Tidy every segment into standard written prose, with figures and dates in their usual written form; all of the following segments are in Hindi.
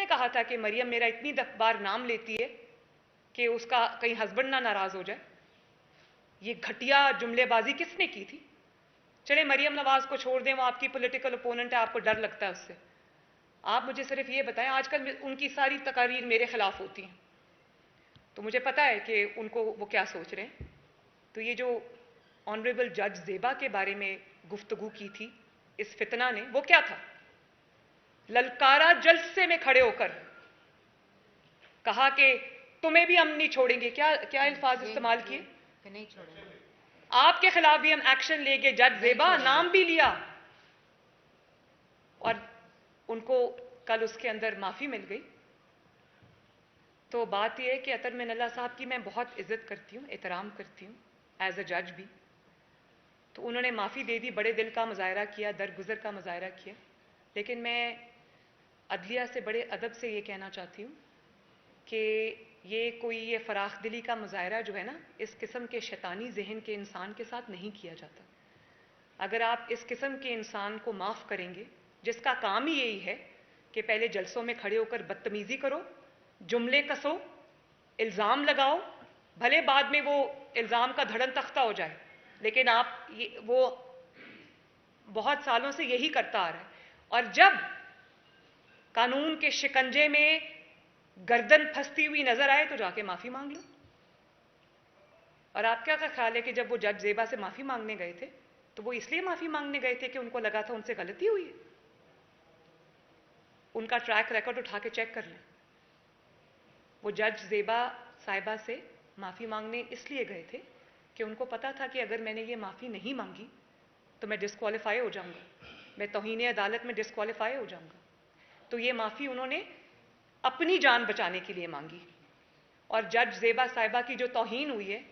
किसने कहा था कि मरियम मेरा इतनी बार नाम लेती है कि उसका कहीं हस्बैंड ना नाराज हो जाए? ये घटिया जुमलेबाजी किसने की थी? चले मरियम नवाज को छोड़ दें, वो आपकी पॉलिटिकल ओपोनेंट है, आपको डर लगता है उससे। आप मुझे सिर्फ ये बताएं, आजकल उनकी सारी तकारीर मेरे खिलाफ होती हैं, तो मुझे पता है कि उनको वो क्या सोच रहे हैं। तो ये जो ऑनरेबल जज ज़ेबा के बारे में गुफ्तगू की थी इस फितना ने, वो क्या था? ललकारा जलसे में खड़े होकर कहा कि तुम्हें भी हम नहीं छोड़ेंगे। क्या क्या अल्फाज इस्तेमाल किए? नहीं छोड़ेंगे, आपके खिलाफ भी हम एक्शन लेंगे। जज ज़ेबा नाम भी लिया और उनको कल उसके अंदर माफ़ी मिल गई। तो बात यह है कि अतर मिनल्ला साहब की मैं बहुत इज़्ज़त करती हूँ, एहतराम करती हूँ एज अ जज भी। तो उन्होंने माफ़ी दे दी, बड़े दिल का मुजाहरा किया, दरगुजर का मुजाहरा किया। लेकिन मैं अदलिया से बड़े अदब से ये कहना चाहती हूँ कि ये फराख दिली का मुजाहरा जो है ना, इस किस्म के शैतानी जहन के इंसान के साथ नहीं किया जाता। अगर आप इस किस्म के इंसान को माफ़ करेंगे, जिसका काम ही यही है कि पहले जलसों में खड़े होकर बदतमीज़ी करो, जुमले कसो, इल्ज़ाम लगाओ, भले बाद में वो इल्ज़ाम का धड़न तख्ता हो जाए, लेकिन वो बहुत सालों से यही करता आ रहा है। और जब कानून के शिकंजे में गर्दन फंसती हुई नजर आए तो जाके माफ़ी मांग लो। और आपका क्या ख्याल है कि जब वो जज ज़ेबा से माफ़ी मांगने गए थे तो वो इसलिए माफ़ी मांगने गए थे कि उनको लगा था उनसे गलती हुई है? उनका ट्रैक रिकॉर्ड उठा के चेक कर लें। वो जज ज़ेबा साहिबा से माफ़ी मांगने इसलिए गए थे कि उनको पता था कि अगर मैंने ये माफ़ी नहीं मांगी तो मैं डिस्क्वालीफाई हो जाऊंगा, मैं तौहीन अदालत में डिस्क्वालीफाई हो जाऊंगा। तो ये माफ़ी उन्होंने अपनी जान बचाने के लिए मांगी। और जज ज़ेबा साहिबा की जो तौहीन हुई है,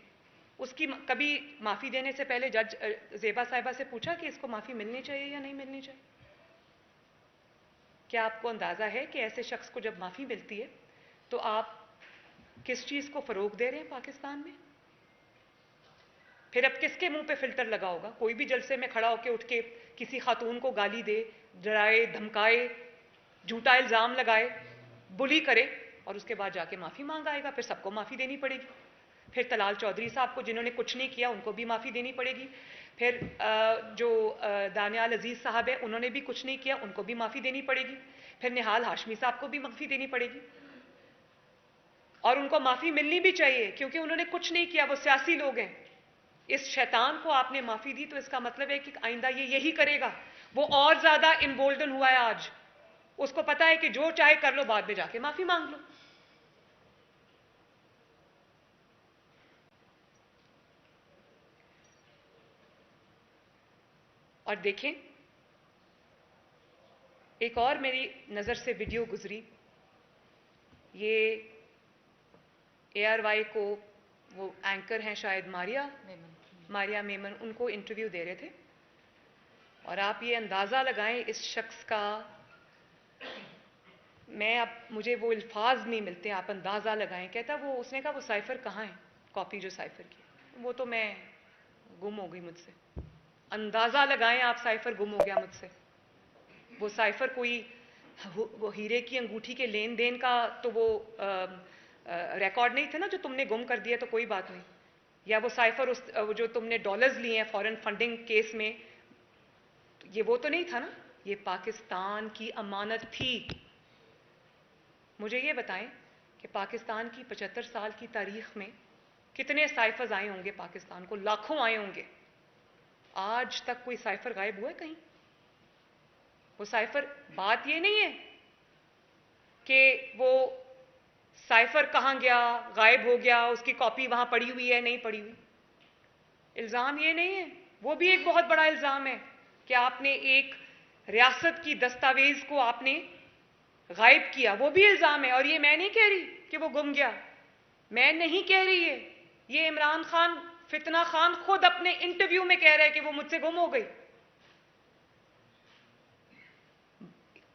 उसकी कभी माफ़ी देने से पहले जज ज़ेबा साहिबा से पूछा कि इसको माफ़ी मिलनी चाहिए या नहीं मिलनी चाहिए? क्या आपको अंदाज़ा है कि ऐसे शख्स को जब माफ़ी मिलती है तो आप किस चीज़ को फ़रोग दे रहे हैं पाकिस्तान में? फिर अब किसके मुंह पे फिल्टर लगा होगा? कोई भी जलसे में खड़ा होकर उठ के किसी खातून को गाली दे, डराए, धमकाए, झूठा इल्ज़ाम लगाए, बुली करे और उसके बाद जाके माफ़ी मांग आएगा, फिर सबको माफ़ी देनी पड़ेगी। फिर तलाल चौधरी साहब को, जिन्होंने कुछ नहीं किया, उनको भी माफ़ी देनी पड़ेगी। फिर जो दानियाल अजीज़ साहब है, उन्होंने भी कुछ नहीं किया, उनको भी माफ़ी देनी पड़ेगी। फिर निहाल हाशमी साहब को भी माफ़ी देनी पड़ेगी। और उनको माफ़ी मिलनी भी चाहिए क्योंकि उन्होंने कुछ नहीं किया, वो सियासी लोग हैं। इस शैतान को आपने माफ़ी दी तो इसका मतलब है कि आइंदा ये यही करेगा। वो और ज़्यादा इनबोल्डन हुआ है आज। उसको पता है कि जो चाहे कर लो, बाद में जाके माफ़ी मांग लो। और देखें, एक और मेरी नज़र से वीडियो गुजरी। ये ARY को वो एंकर हैं शायद मारिया मेमन, उनको इंटरव्यू दे रहे थे। और आप ये अंदाज़ा लगाएं इस शख्स का, मुझे वो अल्फाज नहीं मिलते, आप अंदाज़ा लगाएं। कहता वो, उसने कहा वो साइफ़र कहाँ है, कॉपी जो साइफ़र की, वो तो मैं गुम हो गई मुझसे। अंदाज़ा लगाएं आप, साइफ़र गुम हो गया मुझसे। वो साइफ़र कोई वो हीरे की अंगूठी के लेन देन का तो वो रिकॉर्ड नहीं था ना जो तुमने गुम कर दिया, तो कोई बात नहीं। या वो साइफ़र जो तुमने डॉलर्स लिए हैं फॉरेन फंडिंग केस में, ये वो तो नहीं था ना, ये पाकिस्तान की अमानत थी। मुझे ये बताएं कि पाकिस्तान की 75 साल की तारीख में कितने साइफ़र्स आए होंगे पाकिस्तान को? लाखों आए होंगे। आज तक कोई साइफ़र गायब हुआ है कहीं? वो साइफ़र, बात ये नहीं है कि वो साइफ़र कहाँ गया, गायब हो गया, उसकी कॉपी वहाँ पड़ी हुई है, नहीं पड़ी हुई। इल्ज़ाम ये नहीं है, वो भी एक बहुत बड़ा इल्ज़ाम है कि आपने एक रियासत की दस्तावेज़ को आपने गायब किया, वो भी इल्ज़ाम है। और ये मैं नहीं कह रही कि वो गुम गया, मैं नहीं कह रही है, ये इमरान खान, फितना खान खुद अपने इंटरव्यू में कह रहे हैं कि वो मुझसे गुम हो गई।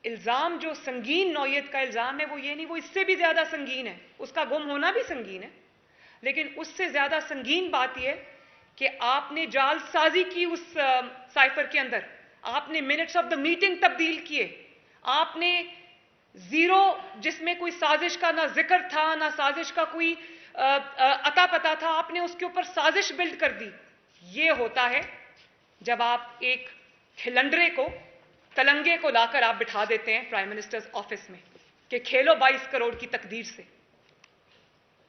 इल्ज़ाम जो संगीन नौयत का इल्ज़ाम है वो ये नहीं, वो इससे भी ज़्यादा संगीन है। उसका गुम होना भी संगीन है, लेकिन उससे ज़्यादा संगीन बात यह कि आपने जालसाजी की उस साइफ़र के अंदर। आपने मिनट्स ऑफ द मीटिंग तब्दील किए, आपने जीरो, जिसमें कोई साजिश का ना जिक्र था, ना साजिश का कोई अता पता था, आपने उसके ऊपर साजिश बिल्ड कर दी। ये होता है जब आप एक खिलंडरे को, तलंगे को लाकर आप बिठा देते हैं प्राइम मिनिस्टर्स ऑफिस में कि खेलो 22 करोड़ की तकदीर से।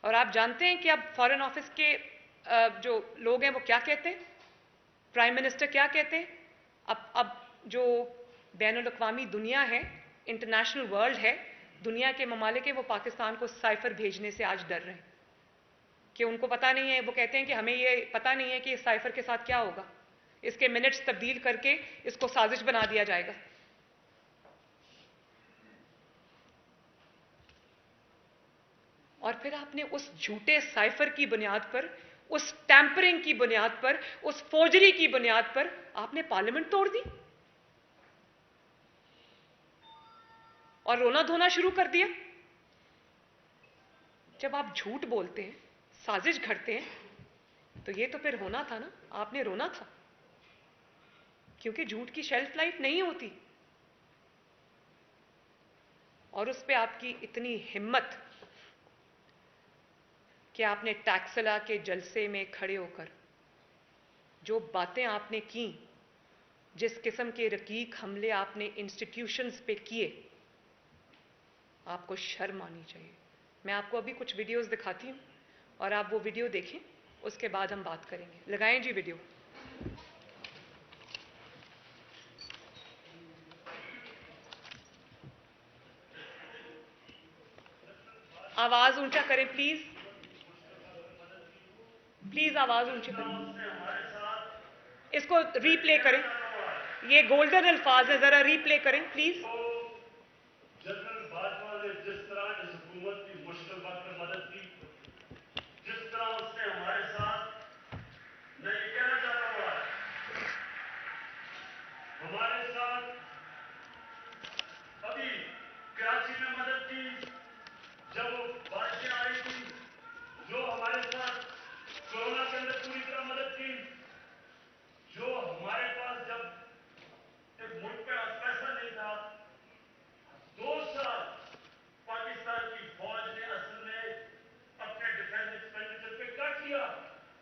और आप जानते हैं कि अब फॉरेन ऑफिस के जो लोग हैं वो क्या कहते हैं, प्राइम मिनिस्टर क्या कहते हैं? अब जो बैनुल-अक़वामी दुनिया है, इंटरनेशनल वर्ल्ड है, दुनिया के ममालिक है, वो पाकिस्तान को साइफर भेजने से आज डर रहे हैं कि उनको पता नहीं है। वो कहते हैं कि हमें ये पता नहीं है कि इस साइफर के साथ क्या होगा, इसके मिनट्स तब्दील करके इसको साजिश बना दिया जाएगा। और फिर आपने उस झूठे साइफर की बुनियाद पर, उस टैंपरिंग की बुनियाद पर, उस फोर्जरी की बुनियाद पर आपने पार्लियामेंट तोड़ दी और रोना धोना शुरू कर दिया। जब आप झूठ बोलते हैं, साजिश घड़ते हैं, तो ये तो फिर होना था ना, आपने रोना था, क्योंकि झूठ की शेल्फ लाइफ नहीं होती। और उस पर आपकी इतनी हिम्मत कि आपने टैक्सला के जलसे में खड़े होकर जो बातें आपने की, जिस किस्म के रकीक हमले आपने इंस्टीट्यूशंस पे किए, आपको शर्म आनी चाहिए। मैं आपको अभी कुछ वीडियोस दिखाती हूं और आप वो वीडियो देखें, उसके बाद हम बात करेंगे। लगाएं जी वीडियो। आवाज ऊंचा करें प्लीज, प्लीज आवाज ऊंची करें। इसको रीप्ले करें, ये गोल्डन अल्फाज है, जरा रीप्ले करें प्लीज। जनरल बाजवा ने जिस तरह इस हुकूमत की मुश्किल वक्त में मदद की, जिस तरह उसने हमारे साथ, मैं ये कहना चाहता हूँ, हमारे साथ अभी कराची में मदद की, जब वो बारिशें आ रही थी, जो हमारे साथ कोरोना के अंदर पूरी तरह मदद की, जो हमारे पास जब एक मुल्क पे पैसा नहीं था, 2 साल पाकिस्तान की फौज ने असल में अपने डिफेंस एक्सपेंडिचर पे कट किया,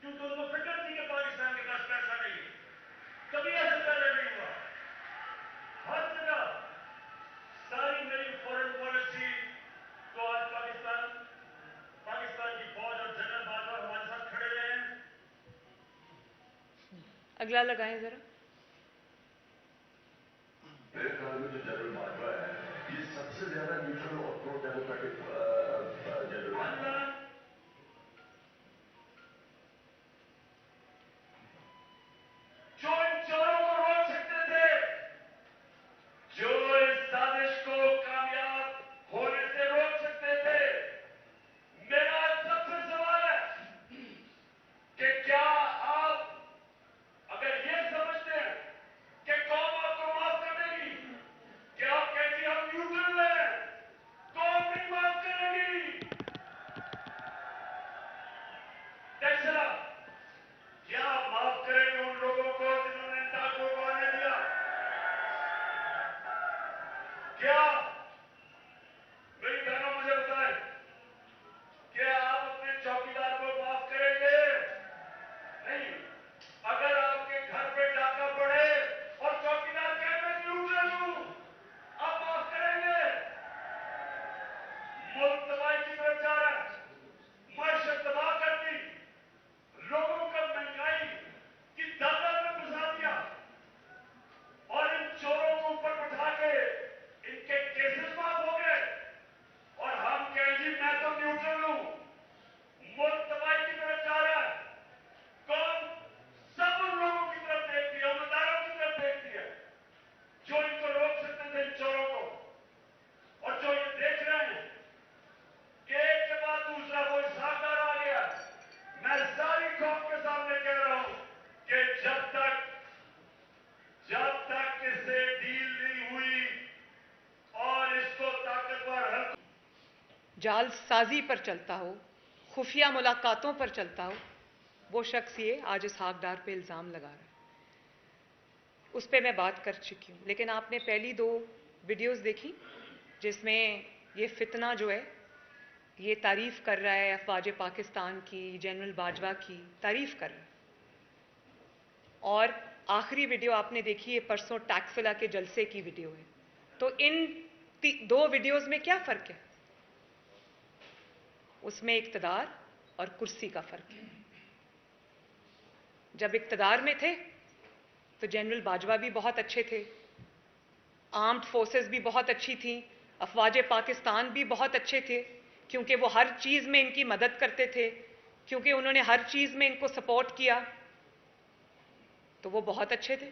क्योंकि उनको फिक्र थी कि पाकिस्तान के पास पैसा नहीं है। कभी ऐसा पहले नहीं हुआ। हर जगह सारी मेरी फॉरेन पॉलिसी तो आज पाकिस्तान की फौज और जनरल बाजवा हमारे साथ खड़े रहे हैं। अगला लगाएं जरा। मेरे ख्याल में जो जनरल बाजवा है, ये सबसे ज्यादा न्यूट्रल और प्रो डेमोक्रेटिक जनरल है। जो इन चोरों को रोक सकते थे, जो इस साजिश को कामयाब होने से रोक सकते थे, मेरा सबसे सवाल है कि क्या आप अगर ये समझते हैं कि कौम आपको माफ कर देगी, कि आप कहती हम न्यूट्रल हैं, कौम नहीं माफ करेगी। टैक्सला, क्या आप माफ करेंगे उन लोगों को जिन्होंने डाकुओं को आने दिया? क्या मेरी बहनों मुझे बताएं, क्या आप अपने चौकीदार को माफ करेंगे? नहीं। अगर आपके घर पे डाका पड़े और चौकीदार कहे मैं न्यूट्रल हूं, आप माफ करेंगे? मुल्क तबाही की तरफ जा रहा है, माशत तबाह कर दी, लोगों का महंगाई की दलदल में फंसा दिया, और इन चोरों को ऊपर बैठा के इनके केसेस माफ हो गए, और हम कहें जी मैं तो न्यूट्रल हूं। मुल्क तबाही की तरफ जा रहा है, कौन सब उन लोगों की तरफ देखती है, उम्मीदवारों की तरफ देखती है जो इनको रोक सकते थे, इन चोरों को, और जो ये देख रहे हैं कि एक के बाद दूसरा वो साकार आ गया। मैं सारी कौम के सामने कह रहा हूं कि जब तक इससे डील नहीं हुई और इसको ताकतवर हल जालसाजी पर चलता हो, खुफिया मुलाकातों पर चलता हो, वो शख्स ये आज इसहाक डार पे इल्ज़ाम लगा रहा है। उस पर मैं बात कर चुकी हूँ, लेकिन आपने पहली 2 वीडियोस देखी जिसमें ये फितना जो है ये तारीफ कर रहा है अफवाज पाकिस्तान की, जनरल बाजवा की तारीफ कर रहा है। और आखिरी वीडियो आपने देखी है परसों टैक्सला के जलसे की वीडियो है। तो इन दो वीडियोस में क्या फर्क है? उसमें इक्तदार और कुर्सी का फर्क है। जब इक्तदार में थे तो जनरल बाजवा भी बहुत अच्छे थे, आर्म्ड फोर्सेस भी बहुत अच्छी थी, अफवाज पाकिस्तान भी बहुत अच्छे थे, क्योंकि वो हर चीज़ में इनकी मदद करते थे, क्योंकि उन्होंने हर चीज़ में इनको सपोर्ट किया, तो वो बहुत अच्छे थे।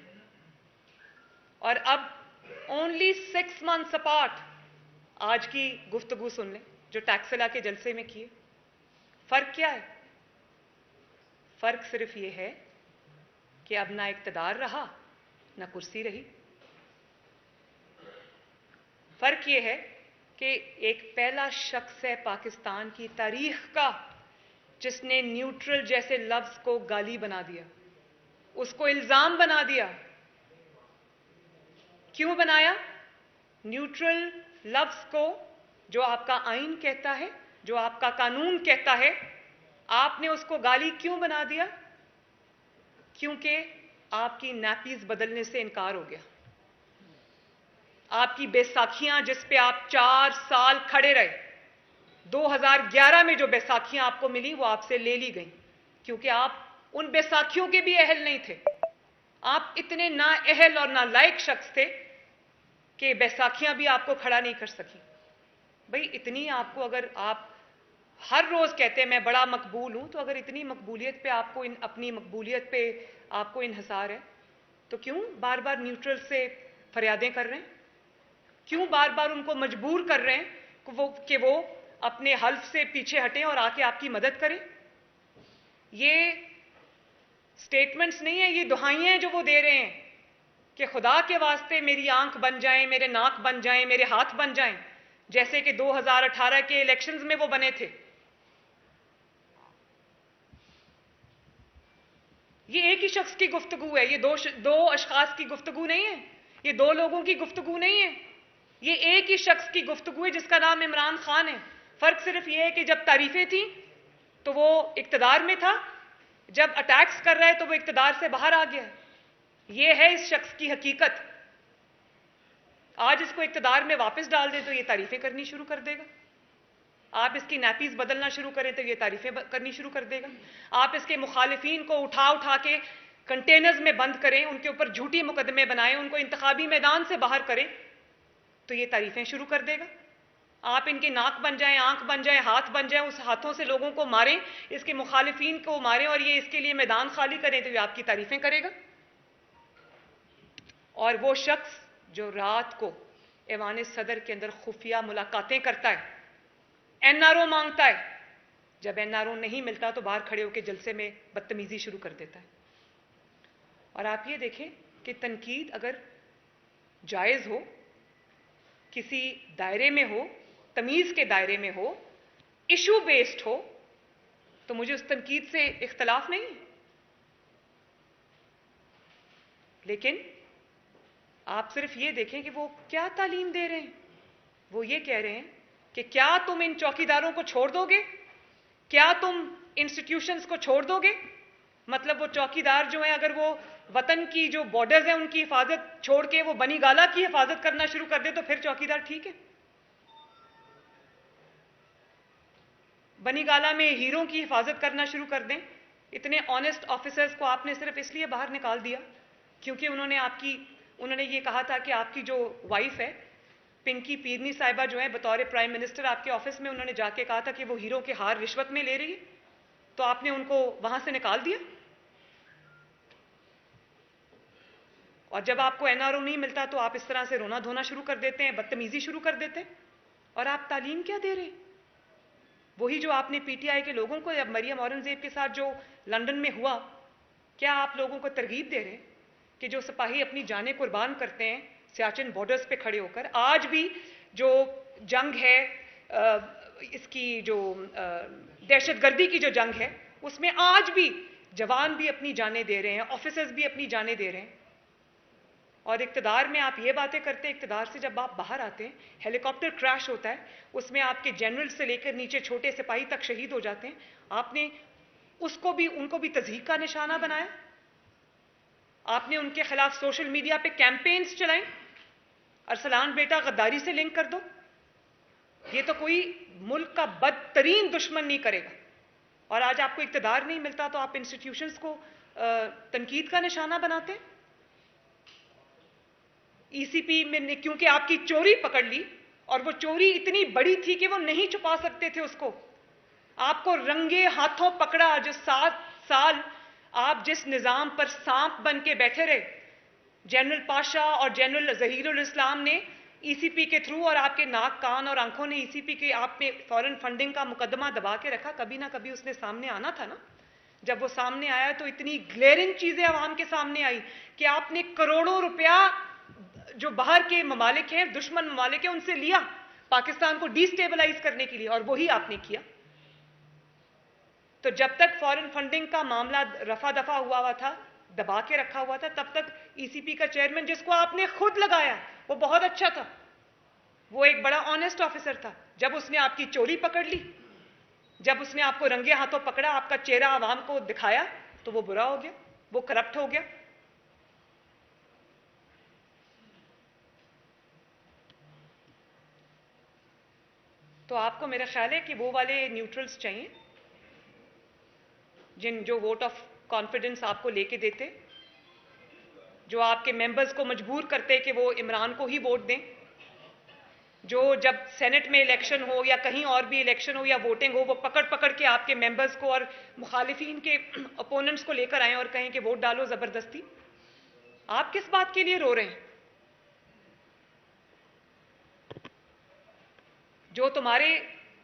और अब ओनली 6 months अपार्ट आज की गुफ्तगू सुन लें जो टैक्सला के जलसे में किए। फर्क क्या है? फर्क सिर्फ ये है कि अब ना इक्तदार रहा ना कुर्सी रही। फर्क ये है कि एक पहला शख्स है पाकिस्तान की तारीख का जिसने न्यूट्रल जैसे लफ्ज को गाली बना दिया, उसको इल्जाम बना दिया। क्यों बनाया? न्यूट्रल लफ्ज को, जो आपका आईन कहता है, जो आपका कानून कहता है, आपने उसको गाली क्यों बना दिया? क्योंकि आपकी नैपीज बदलने से इनकार हो गया। आपकी बैसाखियां जिस पे आप 4 साल खड़े रहे, 2011 में जो बैसाखियां आपको मिली वो आपसे ले ली गई, क्योंकि आप उन बैसाखियों के भी अहल नहीं थे। आप इतने ना अहल और ना लायक शख्स थे कि बैसाखियां भी आपको खड़ा नहीं कर सकी। भाई इतनी आपको, अगर आप हर रोज कहते हैं मैं बड़ा मकबूल हूं, तो अगर इतनी मकबूलियत पे आपको अपनी मकबूलियत पे आपको इन्हिसार है, तो क्यों बार बार न्यूट्रल से फरियादें कर रहे हैं? क्यों बार बार उनको मजबूर कर रहे हैं कि वो अपने हल्फ से पीछे हटें और आके आपकी मदद करें? ये स्टेटमेंट्स नहीं है, ये दुहाइयां हैं जो वो दे रहे हैं कि खुदा के वास्ते मेरी आंख बन जाएं, मेरे नाक बन जाएं, मेरे हाथ बन जाएं, जैसे कि 2018 के इलेक्शंस में वो बने थे। ये एक ही शख्स की गुफ्तगू है, ये दो अशखास की गुफ्तगू नहीं है, ये 2 लोगों की गुफ्तगू नहीं है, ये एक ही शख्स की गुफ्तगू है जिसका नाम इमरान खान है। फर्क सिर्फ ये है कि जब तारीफें थी तो वो इक्तदार में था, जब अटैक्स कर रहा है तो वो इक्तदार से बाहर आ गया। ये है इस शख्स की हकीकत। आज इसको इक्तदार में वापस डाल दे तो ये तारीफें करनी शुरू कर देगा। आप इसकी नैपीज बदलना शुरू करें तो ये तारीफें करनी शुरू कर देगा। आप इसके मुखालिफिन को उठा उठा के कंटेनर्स में बंद करें, उनके ऊपर झूठी मुकदमे बनाएं, उनको इंतखाबी मैदान से बाहर करें तो ये तारीफें शुरू कर देगा। आप इनके नाक बन जाएं, आंख बन जाएं, हाथ बन जाएं, उस हाथों से लोगों को मारें, इसके मुखालिफिन को मारें और ये इसके लिए मैदान खाली करें तो ये आपकी तारीफें करेगा। और वो शख्स जो रात को ऐवान सदर के अंदर खुफिया मुलाकातें करता है, एनआरओ मांगता है, जब एनआरओ नहीं मिलता तो बाहर खड़े होकर जलसे में बदतमीजी शुरू कर देता है। और आप ये देखें कि तनकीद अगर जायज़ हो, किसी दायरे में हो, तमीज़ के दायरे में हो, इशू बेस्ड हो, तो मुझे उस तनकीद से इख्तलाफ नहीं है। लेकिन आप सिर्फ ये देखें कि वो क्या तालीम दे रहे हैं। वो ये कह रहे हैं कि क्या तुम इन चौकीदारों को छोड़ दोगे, क्या तुम इंस्टीट्यूशंस को छोड़ दोगे? मतलब वो चौकीदार जो है, अगर वो वतन की जो बॉर्डर्स हैं उनकी हिफाजत छोड़ के वो बनी गाला की हिफाजत करना शुरू कर दे तो फिर चौकीदार ठीक है? बनी गाला में हीरों की हिफाजत करना शुरू कर दें। इतने ऑनेस्ट ऑफिसर्स को आपने सिर्फ इसलिए बाहर निकाल दिया क्योंकि उन्होंने ये कहा था कि आपकी जो वाइफ है पिंकी पीरनी साहिबा जो है बतौर प्राइम मिनिस्टर आपके ऑफिस में उन्होंने जाके कहा था कि वो हीरो के हार रिश्वत में ले रही है, तो आपने उनको वहां से निकाल दिया। और जब आपको एनआरओ नहीं मिलता तो आप इस तरह से रोना धोना शुरू कर देते हैं, बदतमीजी शुरू कर देते हैं। और आप तालीम क्या दे रहे हैं? वही जो आपने पीटीआई के लोगों को, जब मरियम औरंगजेब के साथ जो लंदन में हुआ, क्या आप लोगों को तरगीब दे रहे हैं कि जो सिपाही अपनी जानें कुर्बान करते हैं सियाचिन बॉर्डर्स पे खड़े होकर, आज भी जो जंग है इसकी जो दहशतगर्दी की जो जंग है उसमें आज भी जवान भी अपनी जानें दे रहे हैं, ऑफिसर्स भी अपनी जानें दे रहे हैं। और इक़्तिदार में आप ये बातें करते हैं, इक़्तिदार से जब आप बाहर आते हैं, हेलीकॉप्टर क्रैश होता है, उसमें आपके जनरल से लेकर नीचे छोटे सिपाही तक शहीद हो जाते हैं, आपने उनको भी तज़हीक का निशाना बनाया। आपने उनके खिलाफ सोशल मीडिया पे कैंपेन्स चलाए, अरसलान बेटा गद्दारी से लिंक कर दो। ये तो कोई मुल्क का बदतरीन दुश्मन नहीं करेगा। और आज आपको इक़्तिदार नहीं मिलता तो आप इंस्टीट्यूशंस को तनकीद का निशाना बनाते हैं। ईसीपी में क्योंकि आपकी चोरी पकड़ ली, और वो चोरी इतनी बड़ी थी कि वो नहीं छुपा सकते थे उसको, आपको रंगे हाथों पकड़ा। जो 7 साल आप जिस निज़ाम पर सांप बन के बैठे रहे, जनरल पाशा और जनरल ज़हीरुल इस्लाम ने ईसीपी के थ्रू, और आपके नाक कान और आंखों ने ईसीपी के आप में फॉरेन फंडिंग का मुकदमा दबा के रखा। कभी ना कभी उसने सामने आना था ना। जब वो सामने आया तो इतनी ग्लेरिंग चीजें अवाम के सामने आई कि आपने करोड़ों रुपया जो बाहर के ममालिक हैं, दुश्मन ममालिक हैं, उनसे लिया पाकिस्तान को डिस्टेबलाइज करने के लिए, और वही आपने किया। तो जब तक फॉरेन फंडिंग का मामला रफा दफा हुआ था, दबा के रखा हुआ था, तब तक ईसीपी का चेयरमैन, जिसको आपने खुद लगाया, वो बहुत अच्छा था, वो एक बड़ा ऑनेस्ट ऑफिसर था। जब उसने आपकी चोरी पकड़ ली, जब उसने आपको रंगे हाथों पकड़ा, आपका चेहरा आवाम को दिखाया, तो वो बुरा हो गया, वो करप्ट हो गया। तो आपको मेरा ख्याल है कि वो वाले न्यूट्रल्स चाहिए जो वोट ऑफ कॉन्फिडेंस आपको लेके देते, जो आपके मेंबर्स को मजबूर करते कि वो इमरान को ही वोट दें, जो जब सेनेट में इलेक्शन हो या कहीं और भी इलेक्शन हो या वोटिंग हो, वो पकड़ पकड़ के आपके मेंबर्स को और मुखालिफिन के अपोनेंट्स को लेकर आएं और कहें कि वोट डालो जबरदस्ती। आप किस बात के लिए रो रहे हैं? जो तुम्हारे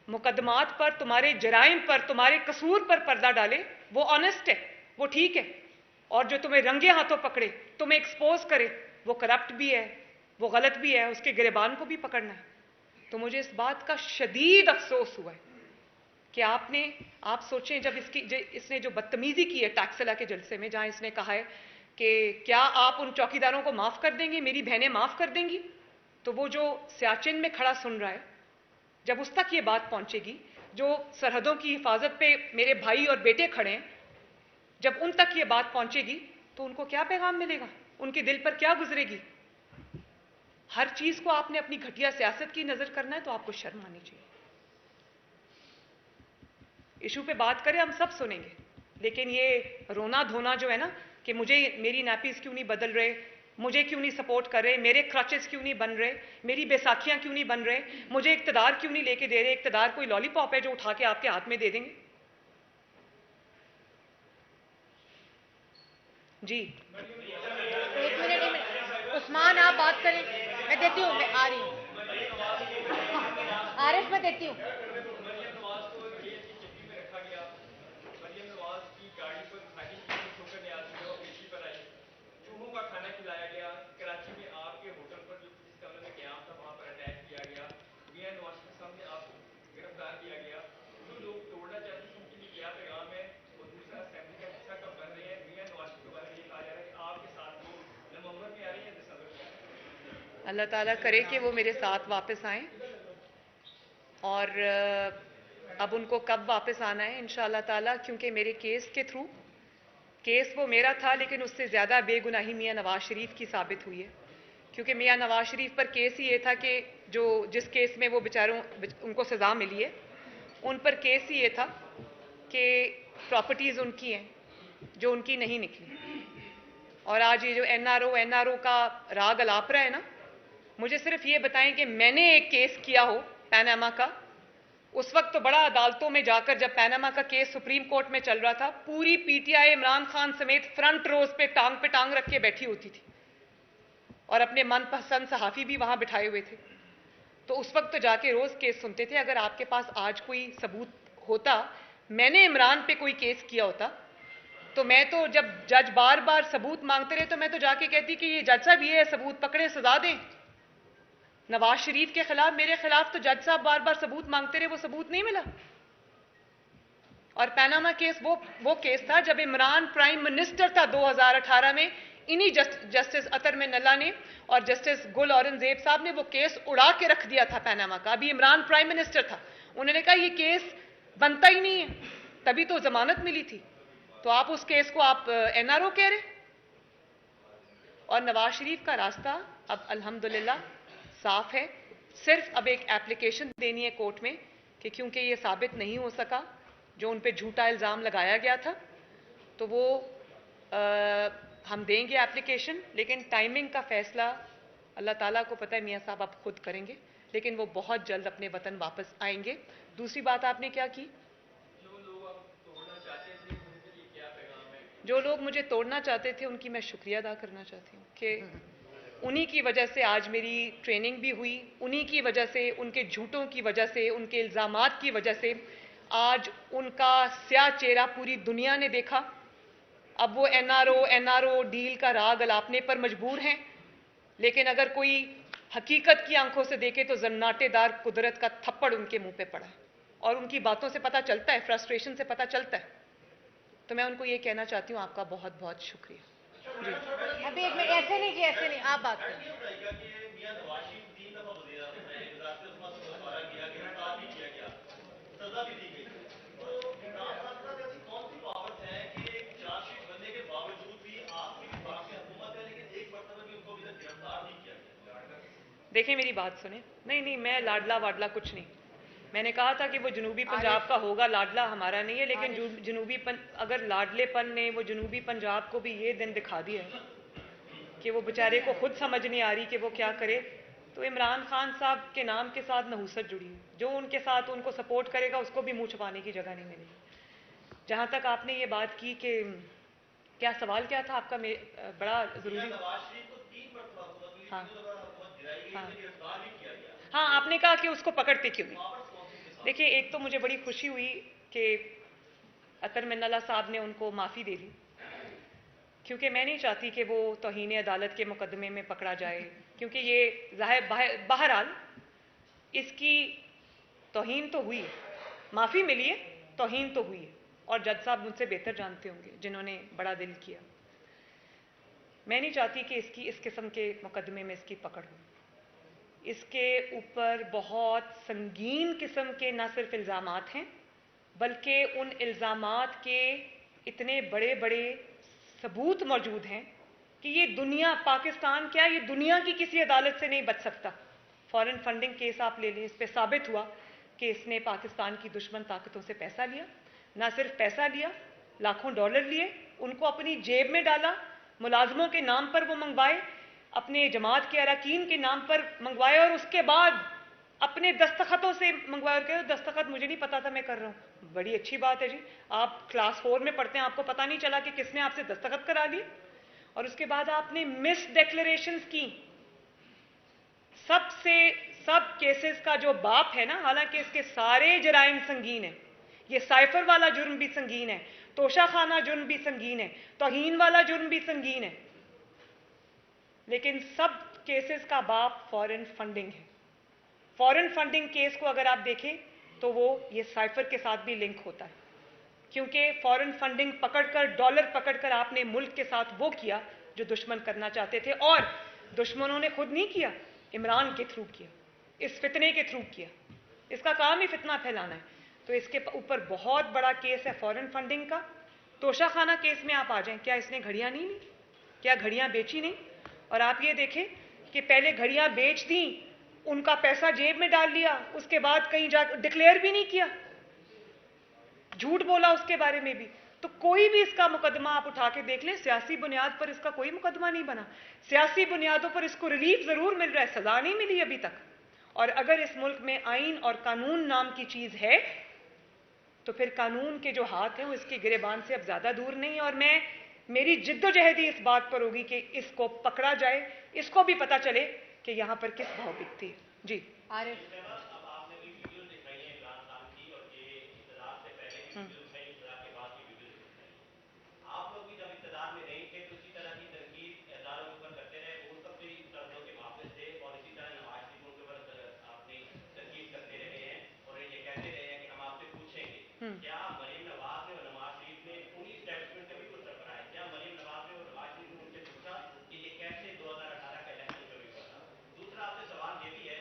मुकदमात पर, तुम्हारे जराइम पर, तुम्हारे कसूर पर पर्दा डाले, वो ऑनेस्ट है, वो ठीक है। और जो तुम्हें रंगे हाथों पकड़े, तुम्हें एक्सपोज करे, वो करप्ट भी है, वो गलत भी है, उसके गिरबान को भी पकड़ना है। तो मुझे इस बात का शदीद अफसोस हुआ है कि आप सोचें, जब इसने जो बदतमीजी की है टैक्सला के जलसे में, जहां इसने कहा है कि क्या आप उन चौकीदारों को माफ कर देंगे, मेरी बहनें माफ कर देंगी, तो वो जो सियाचिन में खड़ा सुन रहा है, जब उस तक ये बात पहुंचेगी, जो सरहदों की हिफाजत पे मेरे भाई और बेटे खड़े हैं, जब उन तक ये बात पहुंचेगी, तो उनको क्या पैगाम मिलेगा, उनके दिल पर क्या गुजरेगी? हर चीज को आपने अपनी घटिया सियासत की नजर करना है, तो आपको शर्म आनी चाहिए। इशू पे बात करें, हम सब सुनेंगे, लेकिन ये रोना धोना जो है ना कि मुझे मेरी नैपीज क्यों नहीं बदल रहे, मुझे क्यों नहीं सपोर्ट कर रहे, मेरे क्रचेस क्यों नहीं बन रहे, मेरी बैसाखियां क्यों नहीं बन रहे, मुझे इक्तदार क्यों नहीं लेके दे रहे। इक्तदार कोई लॉलीपॉप है जो उठा के आपके हाथ में दे देंगे? जी 1 मिनट उस्मान, आप बात करें, मैं देती हूँ, मैं आ रही हूँ। आरिफ, मैं देती हूँ। अल्लाह ताला करे कि वो मेरे साथ वापस आएं, और अब उनको कब वापस आना है इंशाअल्लाह ताला, क्योंकि मेरे केस के थ्रू, केस वो मेरा था लेकिन उससे ज़्यादा बेगुनाही मियाँ नवाज शरीफ की साबित हुई है। क्योंकि मियाँ नवाज शरीफ पर केस ही ये था कि जिस केस में वो बेचारों उनको सज़ा मिली है, उन पर केस ही ये था कि प्रॉपर्टीज़ उनकी हैं जो उनकी नहीं निकली। और आज ये जो एनआरओ का राग अलाप रहा है ना, मुझे सिर्फ ये बताएं कि मैंने एक केस किया हो पैनामा का, उस वक्त तो बड़ा अदालतों में जाकर, जब पैनामा का केस सुप्रीम कोर्ट में चल रहा था, पूरी पीटीआई इमरान खान समेत फ्रंट रोज पे टांग रख के बैठी होती थी, और अपने मनपसंद सहाफी भी वहां बिठाए हुए थे। तो उस वक्त तो जाके रोज केस सुनते थे। अगर आपके पास आज कोई सबूत होता, मैंने इमरान पे कोई केस किया होता, तो मैं तो, जब जज बार बार सबूत मांगते रहे, तो मैं तो जाके कहती कि ये जज साहब, ये है सबूत, पकड़े, सजा दें। नवाज शरीफ के खिलाफ, मेरे खिलाफ तो जज साहब बार बार सबूत मांगते रहे, वो सबूत नहीं मिला। और पैनामा केस वो केस था जब इमरान प्राइम मिनिस्टर था 2018 में, इन्हीं जस्टिस अतर में नल्ला ने और जस्टिस गुल औरंगजेब साहब ने वो केस उड़ा के रख दिया था पैनामा का। अभी इमरान प्राइम मिनिस्टर था, उन्होंने कहा ये केस बनता ही नहीं है, तभी तो जमानत मिली थी। तो आप उस केस को आप एनआरओ कह रहे। और नवाज शरीफ का रास्ता अब अल्हम्दुलिल्लाह साफ है। सिर्फ अब एक एप्लीकेशन देनी है कोर्ट में कि क्योंकि ये साबित नहीं हो सका जो उन पे झूठा इल्ज़ाम लगाया गया था, तो वो हम देंगे एप्लीकेशन, लेकिन टाइमिंग का फैसला अल्लाह ताला को पता है, मियाँ साहब आप खुद करेंगे, लेकिन वो बहुत जल्द अपने वतन वापस आएंगे। दूसरी बात आपने क्या की, जो लोग मुझे तोड़ना चाहते थे उनकी मैं शुक्रिया अदा करना चाहती हूँ कि उन्हीं की वजह से आज मेरी ट्रेनिंग भी हुई, उन्हीं की वजह से, उनके झूठों की वजह से, उनके इल्ज़ामात की वजह से आज उनका स्याह चेहरा पूरी दुनिया ने देखा। अब वो एनआरओ डील का राग अलापने पर मजबूर हैं, लेकिन अगर कोई हकीकत की आंखों से देखे तो जन्नाटेदार कुदरत का थप्पड़ उनके मुंह पे पड़ा है और उनकी बातों से पता चलता है, फ्रस्ट्रेशन से पता चलता है। तो मैं उनको ये कहना चाहती हूँ, आपका बहुत बहुत शुक्रिया। जी अभी एक मिनट, ऐसे नहीं जी, ऐसे नहीं, आप बात करें। देखिए मेरी बात सुने, नहीं मैं लाडला वाडला कुछ नहीं। मैंने कहा था कि वो जनूबी पंजाब का होगा, लाडला हमारा नहीं है, लेकिन अगर लाडलेपन ने वो जनूबी पंजाब को भी ये दिन दिखा दिया है कि वो बेचारे को खुद समझ नहीं आ रही कि वो क्या करे, तो इमरान खान साहब के नाम के साथ नहुसत जुड़ी है। जो उनके साथ उनको सपोर्ट करेगा उसको भी मुंह छुपाने की जगह नहीं मिलेगी। जहां तक आपने ये बात की कि क्या सवाल क्या था आपका, बड़ा जरूरी। हाँ हाँ, आपने कहा कि उसको पकड़ते क्यों नहीं। देखिए, एक तो मुझे बड़ी खुशी हुई कि अतर मिन्नल्ला साहब ने उनको माफ़ी दे दी, क्योंकि मैं नहीं चाहती कि वो तौहीन अदालत के मुकदमे में पकड़ा जाए, क्योंकि ये बहरहाल इसकी तौहीन तो हुई है, माफ़ी मिली है, तौहीन तो हुई है, और जज साहब मुझसे बेहतर जानते होंगे जिन्होंने बड़ा दिल किया। मैं नहीं चाहती कि इसकी इस किस्म के मुकदमे में इसकी पकड़ हो। इसके ऊपर बहुत संगीन किस्म के न सिर्फ इल्ज़ामात हैं, बल्कि उन इल्ज़ामात के इतने बड़े बड़े सबूत मौजूद हैं कि ये दुनिया, पाकिस्तान क्या, ये दुनिया की किसी अदालत से नहीं बच सकता। फॉरेन फंडिंग केस आप ले लें, इस पर साबित हुआ कि इसने पाकिस्तान की दुश्मन ताकतों से पैसा लिया। ना सिर्फ पैसा लिया, लाखों डॉलर लिए, उनको अपनी जेब में डाला, मुलाजमों के नाम पर वो मंगवाए, अपने जमात के अरकान के नाम पर मंगवाए, और उसके बाद अपने दस्तखतों से मंगवाए। और कहे दस्तखत मुझे नहीं पता था मैं कर रहा हूँ। बड़ी अच्छी बात है जी, आप क्लास 4 में पढ़ते हैं, आपको पता नहीं चला कि किसने आपसे दस्तखत करा लिए। और उसके बाद आपने मिस डिक्लेरेशंस की। सब केसेस का जो बाप है ना, हालांकि इसके सारे जराइम संगीन है, ये साइफर वाला जुर्म भी संगीन है, तोशाखाना जुर्म भी संगीन है, तौहीन वाला जुर्म भी संगीन है, लेकिन सब केसेस का बाप फॉरेन फंडिंग है। फॉरेन फंडिंग केस को अगर आप देखें तो वो ये साइफर के साथ भी लिंक होता है, क्योंकि फॉरेन फंडिंग पकड़कर, डॉलर पकड़कर आपने मुल्क के साथ वो किया जो दुश्मन करना चाहते थे, और दुश्मनों ने खुद नहीं किया, इमरान के थ्रू किया, इस फितने के थ्रू किया। इसका काम ही फितना फैलाना है। तो इसके ऊपर बहुत बड़ा केस है फॉरेन फंडिंग का। तोशाखाना केस में आप आ जाएं, क्या इसने घड़ियां नहीं ली, क्या घड़ियां बेची नहीं? और आप ये देखें कि पहले घड़ियां बेच दी, उनका पैसा जेब में डाल लिया, उसके बाद कहीं जा डिक्लेयर भी नहीं किया, झूठ बोला उसके बारे में भी। तो कोई भी इसका मुकदमा आप उठा के देख लें, सियासी बुनियाद पर इसका कोई मुकदमा नहीं बना। सियासी बुनियादों पर इसको रिलीफ जरूर मिल रहा है, सजा नहीं मिली अभी तक। और अगर इस मुल्क में आइन और कानून नाम की चीज है तो फिर कानून के जो हाथ हैं वो इसके गिरेबान से अब ज्यादा दूर नहीं। और मेरी जिद्दोजहदी इस बात पर होगी कि इसको पकड़ा जाए, इसको भी पता चले कि यहां पर किस भाव बिकती है। जी आरिफ,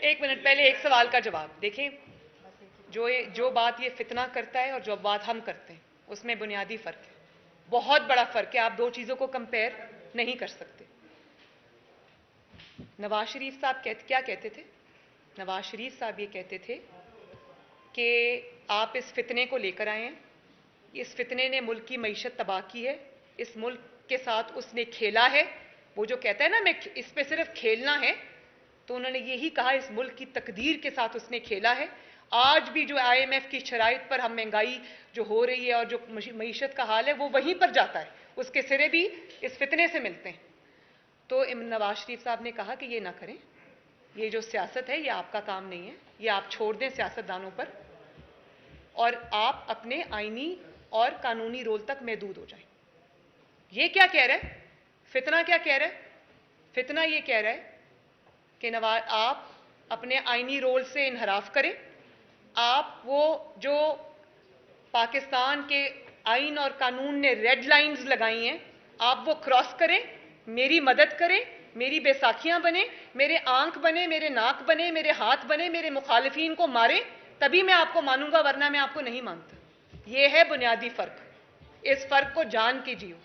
एक मिनट, पहले एक सवाल का जवाब देखें। जो बात ये फितना करता है और जो बात हम करते हैं उसमें बुनियादी फर्क है, बहुत बड़ा फर्क है। आप दो चीजों को कंपेयर नहीं कर सकते। नवाज शरीफ साहब क्या कहते थे? नवाज शरीफ साहब ये कहते थे कि आप इस फितने को लेकर आए हैं, इस फितने ने मुल्क की मईशत तबाह की है, इस मुल्क के साथ उसने खेला है। वो जो कहता है ना मैं इस पे सिर्फ खेलना है, तो उन्होंने यही कहा इस मुल्क की तकदीर के साथ उसने खेला है। आज भी जो IMF की शराइत पर हम महंगाई जो हो रही है और जो मईशत का हाल है वो वहीं पर जाता है, उसके सिरे भी इस फितने से मिलते हैं। तो नवाज शरीफ साहब ने कहा कि ये ना करें, ये जो सियासत है ये आपका काम नहीं है, ये आप छोड़ दें सियासतदानों पर और आप अपने आईनी और कानूनी रोल तक महदूद हो जाएं। ये क्या कह रहा है? फितना क्या कह रहा है? फितना ये कह रहा है कि नवाज आप अपने आईनी रोल से इनहराफ करें, आप वो जो पाकिस्तान के आइन और कानून ने रेड लाइंस लगाई हैं आप वो क्रॉस करें, मेरी मदद करें, मेरी बैसाखियां बने, मेरे आंख बने, मेरे नाक बने, मेरे हाथ बने, मेरे मुखालिफिन को मारें, तभी मैं आपको मानूंगा, वरना मैं आपको नहीं मानता। ये है बुनियादी फर्क। इस फर्क को जान के जियो।